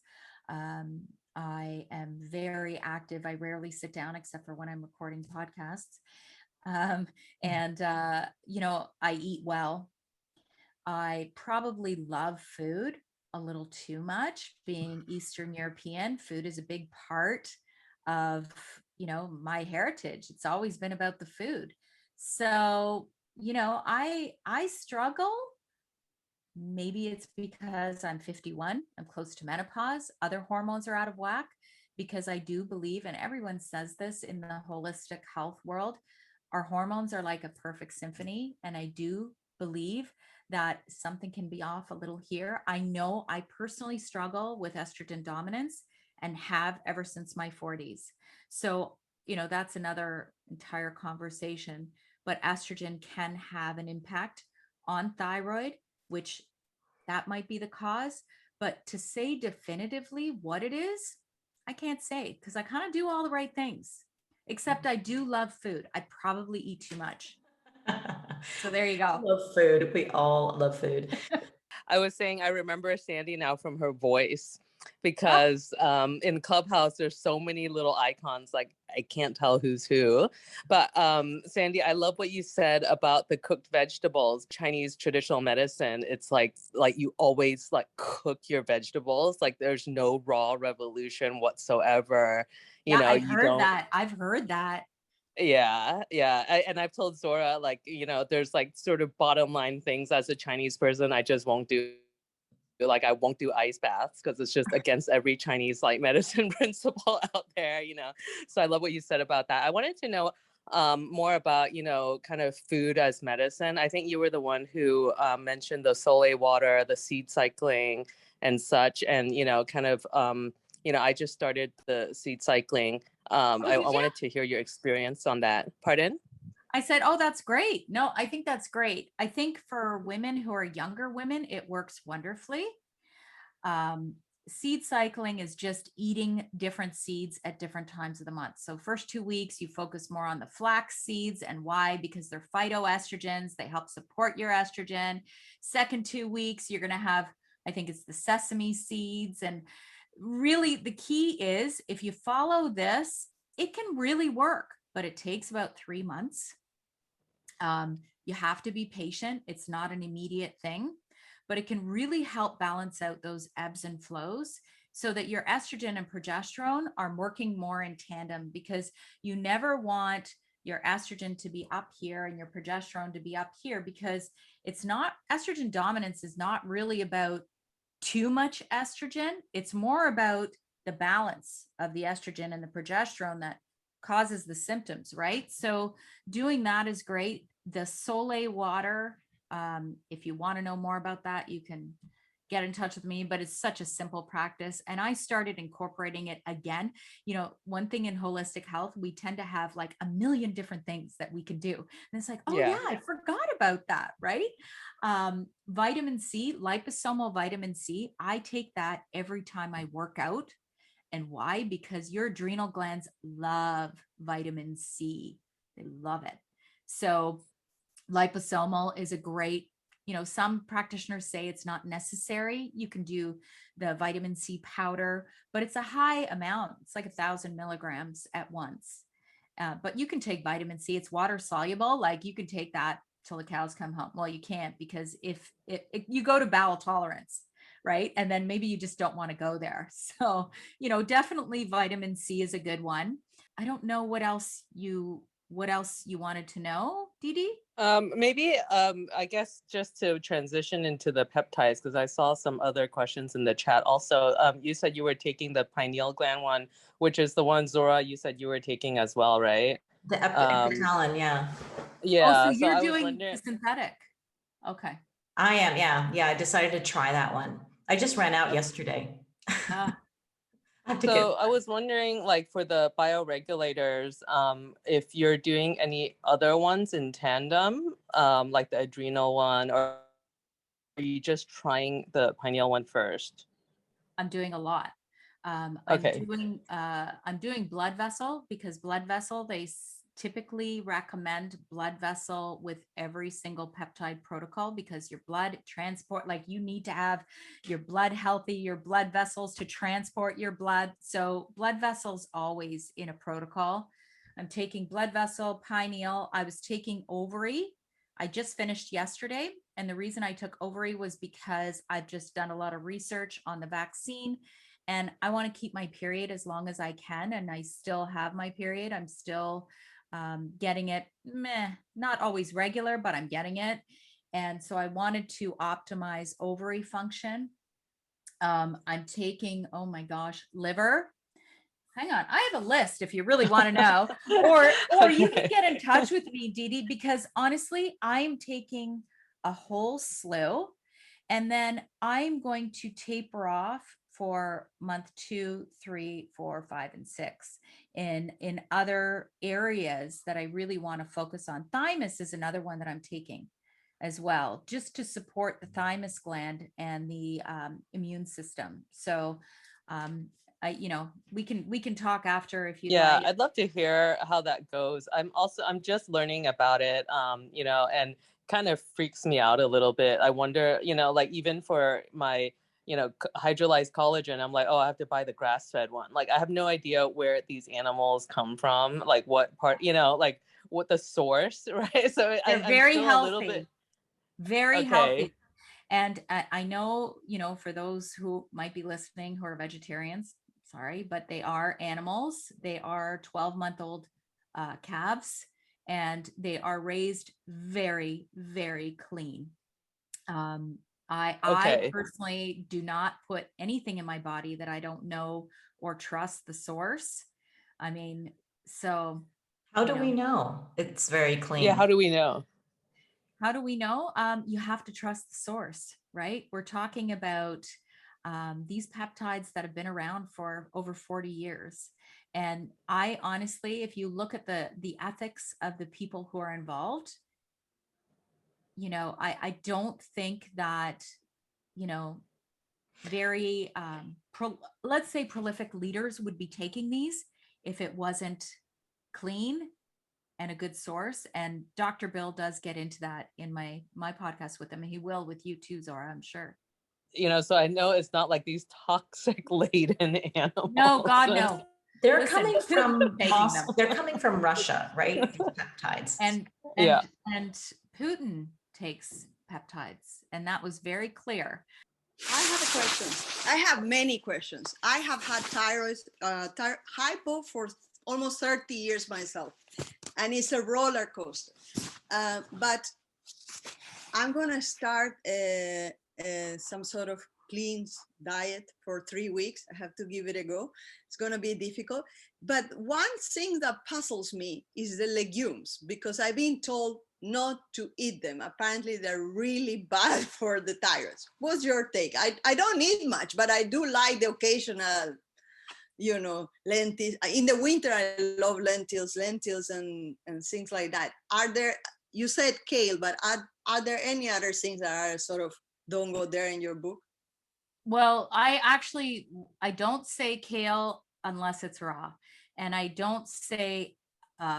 Um, I am very active. I rarely sit down except for when I'm recording podcasts. Um, and, I eat well. I probably love food a little too much. Being Eastern European, food is a big part of, my heritage. It's always been about the food. So, I struggle. Maybe it's because I'm 51, I'm close to menopause, other hormones are out of whack, because I do believe, and everyone says this in the holistic health world, our hormones are like a perfect symphony. And I do believe that something can be off a little here. I know I personally struggle with estrogen dominance and have ever since my 40s. So, that's another entire conversation. But estrogen can have an impact on thyroid, which that might be the cause. But to say definitively what it is, I can't say, because I kind of do all the right things, except I do love food. I probably eat too much. So there you go. Love food. We all love food. I was saying I remember Sandy now from her voice, Oh, because in Clubhouse there's so many little icons, like I can't tell who's who. But Sandy, I love what you said about the cooked vegetables. Chinese traditional medicine, it's like you always like cook your vegetables. Like there's no raw revolution whatsoever. yeah, I've You heard don't. that. I've heard that. Yeah. And I've told Zora, like, there's like sort of bottom line things as a Chinese person I just won't do. Like I won't do ice baths because it's just against every Chinese like medicine principle out there. So I love what you said about that. I wanted to know more about, kind of food as medicine. I think you were the one who mentioned the sole water, the seed cycling and such. And, kind of, I just started the seed cycling. Oh, I did you? wanted to hear your experience on that. Pardon? I said, oh, that's great. No, I think that's great. I think for women who are younger women, it works wonderfully. Um, Seed cycling is just eating different seeds at different times of the month. So first 2 weeks, you focus more on the flax seeds. And why? Because they're phytoestrogens. They help support your estrogen. Second 2 weeks, you're going to have, I think it's the sesame seeds. And really the key is, if you follow this, it can really work, but it takes about 3 months. You have to be patient. It's not an immediate thing, but it can really help balance out those ebbs and flows so that your estrogen and progesterone are working more in tandem, because you never want your estrogen to be up here and your progesterone to be up here, because it's not, estrogen dominance is not really about too much estrogen. It's more about the balance of the estrogen and the progesterone that causes the symptoms, right? So doing that is great. The sole water, if you want to know more about that, you can get in touch with me, but it's such a simple practice. And I started incorporating it again. One thing in holistic health, we tend to have like a million different things that we can do. And it's like, oh yeah, I forgot about that, right? Vitamin C, liposomal vitamin C, I take that every time I work out. And why? Because your adrenal glands love vitamin C. They love it. So liposomal is a great some practitioners say it's not necessary. You can do the vitamin C powder, but it's a high amount. It's like 1,000 milligrams at once. But you can take vitamin C. It's water soluble. Like you can take that till the cows come home. Well, you can't, because if you go to bowel tolerance, right? And then maybe you just don't want to go there. So, definitely vitamin C is a good one. I don't know what else you wanted to know, Dee Dee? Maybe I guess just to transition into the peptides, because I saw some other questions in the chat also. You said you were taking the pineal gland one, which is the one, Zora, you said you were taking as well, right? The epitalin, yeah. Yeah. So So you're I was doing wondering. the synthetic. Okay. I am, yeah. Yeah, I decided to try that one. I just ran out yesterday. Ah. I have to get. So I was wondering, like for the bioregulators, if you're doing any other ones in tandem, like the adrenal one, or are you just trying the pineal one first? I'm doing a lot. Okay. I'm doing blood vessel, because blood vessel, they typically recommend blood vessel with every single peptide protocol, because your blood transport, like you need to have your blood healthy, your blood vessels to transport your blood. So blood vessels always in a protocol. I'm taking blood vessel, pineal. I was taking ovary. I just finished yesterday. And the reason I took ovary was because I've just done a lot of research on the vaccine, and I want to keep my period as long as I can. And I still have my period. I'm still getting it, not always regular, but I'm getting it. And so I wanted to optimize ovary function. I'm taking, oh my gosh, liver. Hang on, I have a list if you really want to know, or you can get in touch with me, Dee Dee, because honestly, I'm taking a whole slew, and then I'm going to taper off for month 2, 3, 4, 5, and 6 in other areas that I really want to focus on. Thymus is another one that I'm taking as well, just to support the thymus gland and the immune system. So we can talk after if you'd Yeah, like. I'd love to hear how that goes. I'm just learning about it, and kind of freaks me out a little bit. I wonder, like even for my, hydrolyzed collagen, I'm like, oh, I have to buy the grass-fed one. Like I have no idea where these animals come from, like what part, like what the source, right? So They're I'm very still a little bit. healthy, very Okay. healthy. And I know, for those who might be listening who are vegetarians, sorry, but they are animals. They are 12-month-old calves, and they are raised very, very clean. I Okay. personally do not put anything in my body that I don't know or trust the source. I mean, so, How do we know it's very Yeah, clean? how do we know? how do we know? You have to trust the source, right? We're talking about these peptides that have been around for over 40 years. And I honestly, if you look at the ethics of the people who are involved, I don't think that, very, let's say prolific leaders would be taking these if it wasn't clean and a good source. And Dr. Bill does get into that in my podcast with him, and he will with you too, Zora, I'm sure. So I know it's not like these toxic laden animals. No, God, no. They're Listen, coming from taking them. They're coming from Russia, right? These peptides. And Yeah. Putin takes peptides, and that was very clear. I have a question. I have many questions. I have had thyroid hypo for almost 30 years myself, and it's a roller coaster. But I'm gonna start some sort of clean diet for 3 weeks. I have to give it a go. It's gonna be difficult. But one thing that puzzles me is the legumes, because I've been told not to eat them. Apparently they're really bad for the thyroid. What's your take? I don't eat much, but I do like the occasional, lentils. In the winter, I love lentils and things like that. You said kale, but are there any other things that are sort of don't go there in your book? Well, I don't say kale unless it's raw. And I don't say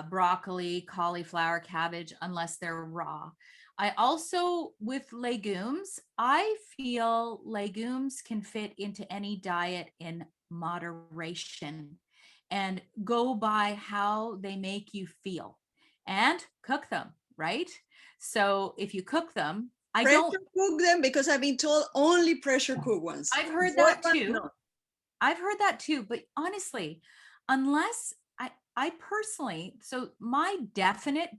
broccoli, cauliflower, cabbage unless they're raw. I also, with legumes, I feel legumes can fit into any diet in moderation and go by how they make you feel and cook them, right? So if you cook them, Pressure cook them, because I've been told only pressure cook ones. I've heard Boiled that ones, too. no. I've heard that too, but honestly, unless I personally, so my definite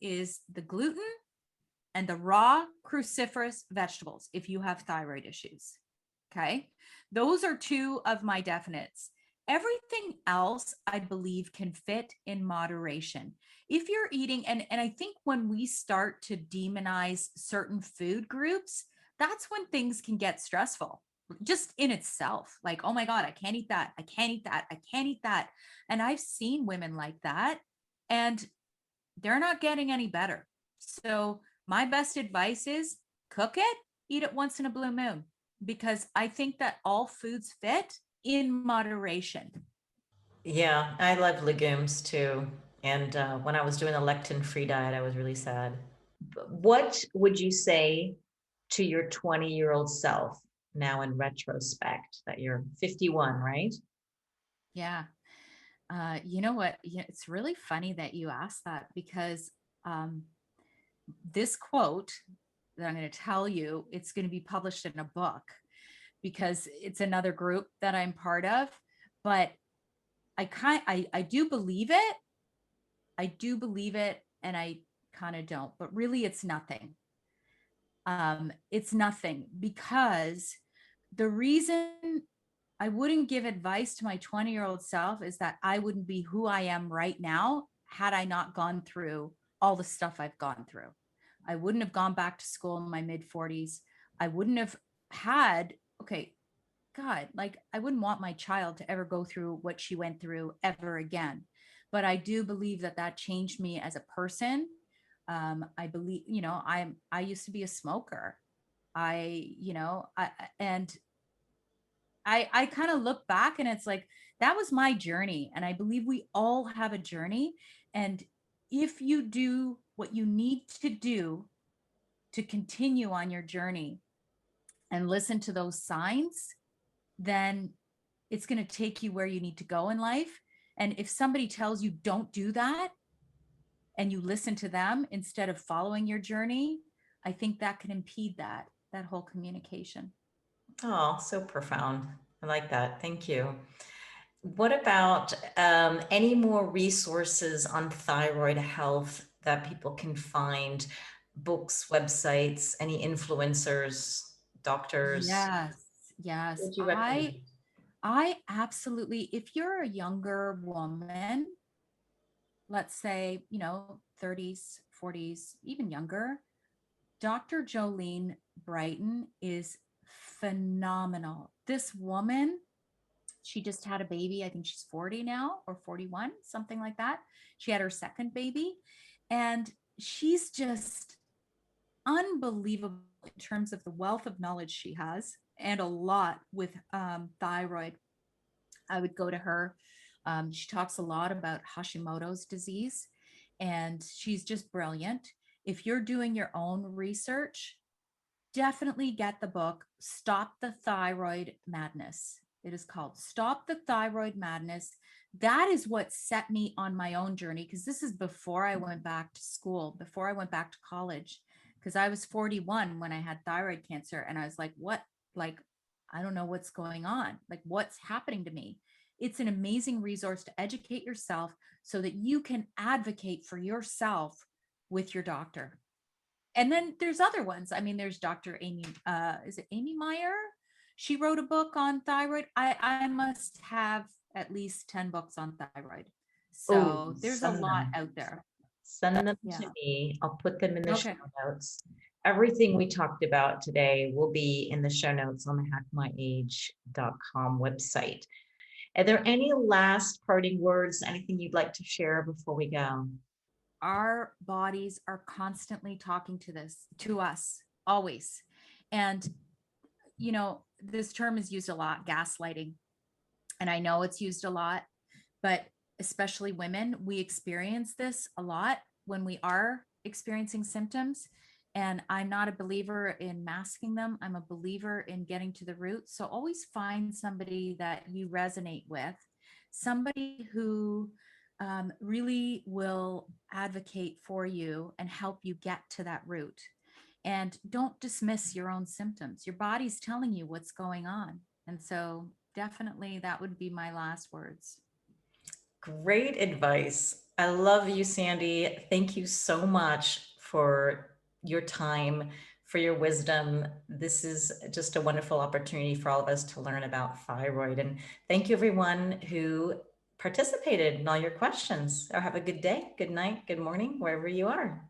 is the gluten and the raw cruciferous vegetables if you have thyroid issues. Okay. Those are two of my definites. Everything else, I believe, can fit in moderation. If you're eating, and I think when we start to demonize certain food groups, that's when things can get stressful just in itself. Like, oh my God, I can't eat that. I can't eat that. I can't eat that. And I've seen women like that, and they're not getting any better. So my best advice is cook it, eat it once in a blue moon, because I think that all foods fit in moderation. Yeah, I love legumes too. And when I was doing a lectin-free diet, I was really sad. What would you say to your 20-year-old self now in retrospect that you're 51, right? Yeah. You know what? Yeah, it's really funny that you asked that, because um, this quote that I'm going to tell you, it's going to be published in a book because it's another group that I'm part of. But I do believe it. I do believe it, and I kind of don't. But really, it's nothing. It's nothing, because the reason I wouldn't give advice to my 20-year-old self is that I wouldn't be who I am right now had I not gone through all the stuff I've gone through. I wouldn't have gone back to school in my mid 40s. I wouldn't have had, okay, God, like I wouldn't want my child to ever go through what she went through ever again. But I do believe that that changed me as a person. I believe, I used to be a smoker. And I kind of look back and it's like, that was my journey. And I believe we all have a journey. And if you do what you need to do to continue on your journey and listen to those signs, then it's going to take you where you need to go in life. And if somebody tells you don't do that and you listen to them instead of following your journey, I think that can impede that whole communication. Oh, so profound. I like that. Thank you. What about any more resources on thyroid health that people can find? Books, websites, any influencers, doctors? Yes. What would you recommend? I absolutely, if you're a younger woman, let's say, 30s, 40s, even younger, Dr. Jolene Brighton is phenomenal. This woman, she just had a baby. I think she's 40 now or 41, something like that. She had her second baby, and she's just unbelievable in terms of the wealth of knowledge she has, and a lot with thyroid. I would go to her. She talks a lot about Hashimoto's disease, and she's just brilliant. If you're doing your own research, definitely get the book Stop the Thyroid Madness. It is called Stop the Thyroid Madness. That is what set me on my own journey, because this is before I went back to school, before I went back to college, because I was 41 when I had thyroid cancer. And I was like, what? Like, I don't know what's going on. Like, what's happening to me? It's an amazing resource to educate yourself so that you can advocate for yourself with your doctor. And then there's other ones. I mean, there's Dr. Amy, is it Amy Meyer? She wrote a book on thyroid. I must have at least 10 books on thyroid. Oh, So there's a lot out there. Send them Yeah. to me. I'll put them in the show Okay. notes. Everything we talked about today will be in the show notes on the hackmyage.com website. Are there any last parting words, anything you'd like to share before we go? Our bodies are constantly talking to us, always. And, this term is used a lot, gaslighting. And I know it's used a lot, but especially women, we experience this a lot when we are experiencing symptoms. And I'm not a believer in masking them. I'm a believer in getting to the root. So always find somebody that you resonate with, somebody who really will advocate for you and help you get to that root. And don't dismiss your own symptoms. Your body's telling you what's going on. And so definitely that would be my last words. Great advice. I love you, Sandy. Thank you so much for your time, for your wisdom. This is just a wonderful opportunity for all of us to learn about thyroid. And thank you, everyone who participated in all your questions. Or have a good day, good night, good morning, wherever you are.